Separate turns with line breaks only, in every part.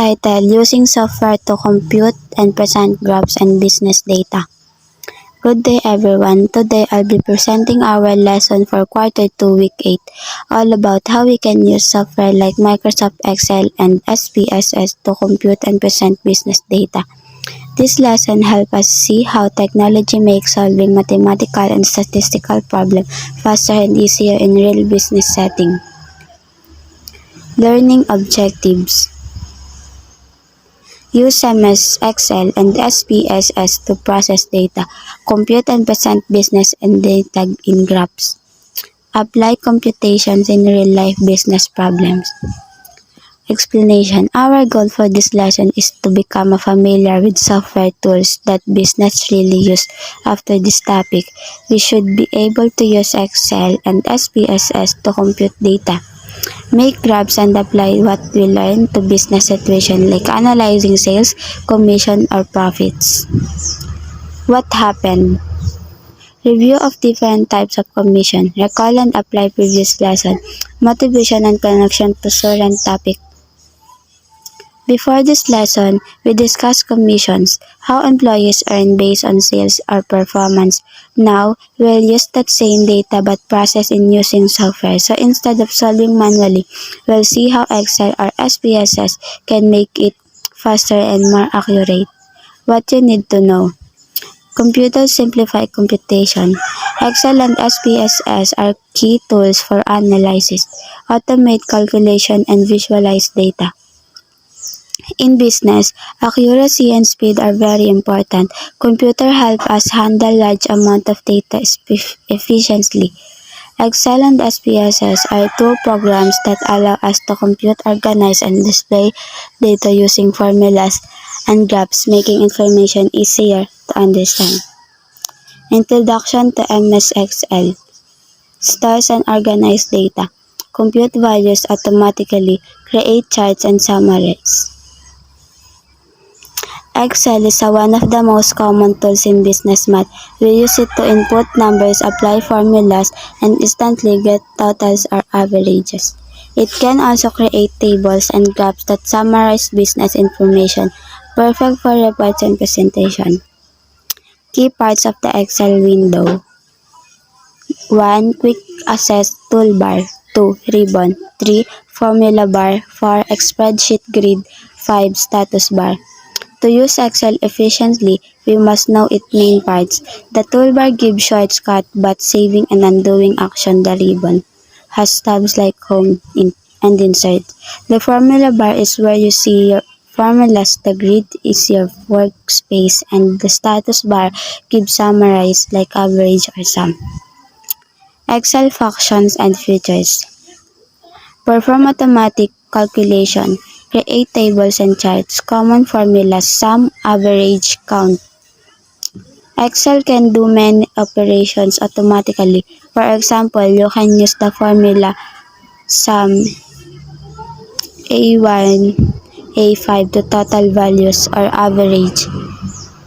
title, Using Software to Compute and Present Graphs and Business Data. Good day everyone. Today I'll be presenting our lesson for quarter 2 week 8, all about how we can use software like Microsoft Excel and SPSS to compute and present business data. This lesson helps us see how technology makes solving mathematical and statistical problems faster and easier in real business setting. Learning objectives. Use MS Excel and SPSS to process data, compute and present business and data in graphs. Apply computations in real-life business problems. Explanation. Our goal for this lesson is to become familiar with software tools that business really use. After this topic, we should be able to use Excel and SPSS to compute data, make graphs, and apply what we learn to business situation like analyzing sales, commission, or profits. What happened? Review of different types of commission. Recall and apply previous lesson. Motivation and connection to current topic. Before this lesson, we discussed commissions, how employees earn based on sales or performance. Now, we'll use that same data but process in using software. So instead of solving manually, we'll see how Excel or SPSS can make it faster and more accurate. What you need to know. Computers simplify computation. Excel and SPSS are key tools for analysis, automate calculation, and visualize data. In business, accuracy and speed are very important. Computers help us handle large amount of data efficiently. Excel and SPSS are two programs that allow us to compute, organize, and display data using formulas and graphs, making information easier to understand. Introduction to MS Excel. Stores and organize data. Compute values automatically. Create charts and summarize. Excel is one of the most common tools in business math. We use it to input numbers, apply formulas, and instantly get totals or averages. It can also create tables and graphs that summarize business information, perfect for reports and presentation. Key parts of the Excel window. 1. Quick Access Toolbar. 2. Ribbon. 3. Formula bar. 4. Spreadsheet grid. 5. Status bar. To use Excel efficiently, we must know its main parts. The toolbar gives shortcuts but saving and undoing action. The ribbon has tabs like Home and Insert. The formula bar is where you see your formulas. The grid is your workspace, and the status bar gives summarize like average or sum. Excel functions and features. Perform automatic calculation. Create tables and charts. Common formulas: sum, average, count. Excel can do many operations automatically. For example, you can use the formula sum A1, A5 to total values, or average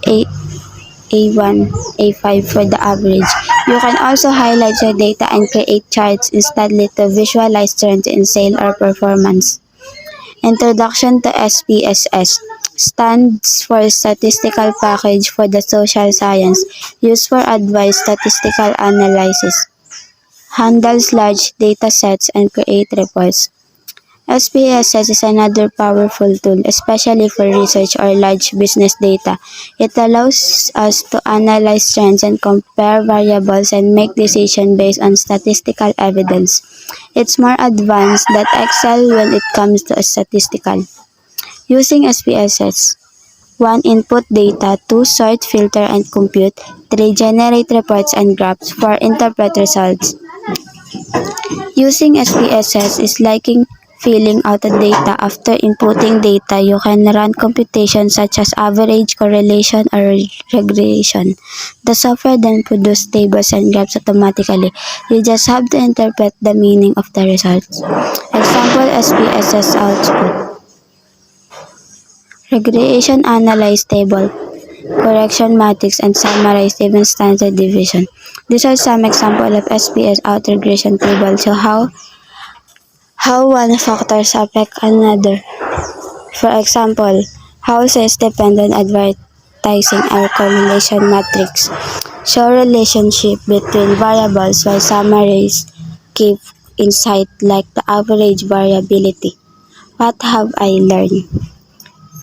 A1, A5 for the average. You can also highlight your data and create charts instantly to visualize trends in sale or performance. Introduction to SPSS stands for Statistical Package for the Social Science, used for advanced statistical analysis, handles large data sets, and create reports. SPSS is another powerful tool, especially for research or large business data. It allows us to analyze trends and compare variables and make decisions based on statistical evidence. It's more advanced than Excel when it comes to statistical. Using SPSS. 1. Input data. 2. Sort, filter, and compute. 3. Generate reports and graphs. 4. Interpret results. Using SPSS is like filling out the data. After inputting data, you can run computations such as average, correlation, or regression. The software then produces tables and graphs automatically. You just have to interpret the meaning of the results. Example SPSS output. Regression analyze table, correction matrix, and summarize even standard deviation. These are some examples of SPS out regression table. So how one factors affect another. For example, houses depend on advertising or correlation matrix show relationship between variables while summaries give insight like the average variability. What have I learned?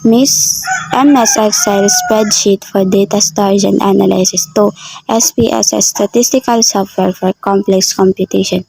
MS Excel spreadsheet for data storage and analysis. 2. SPSS statistical software for complex computation.